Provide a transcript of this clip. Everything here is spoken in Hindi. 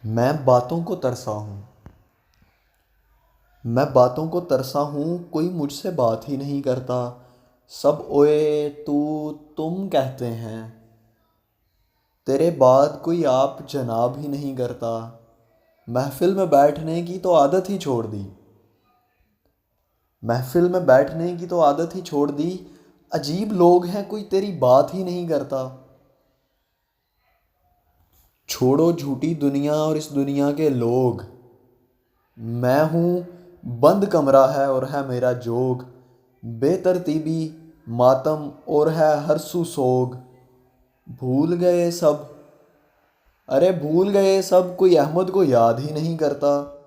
मैं बातों को तरसा हूँ। मैं बातों को तरसा हूँ, कोई मुझसे बात ही नहीं करता। सब ओए तू तुम कहते हैं। तेरे बाद कोई आप जनाब ही नहीं करता। महफिल में बैठने की तो आदत ही छोड़ दी। महफिल में बैठने की तो आदत ही छोड़ दी। अजीब लोग हैं, कोई तेरी बात ही नहीं करता। छोड़ो झूठी दुनिया और इस दुनिया के लोग। मैं हूँ, बंद कमरा है और है मेरा जोग। बेतरतीबी मातम और है हर सू सोग। भूल गए सब, अरे भूल गए सब, कोई अहमद को याद ही नहीं करता।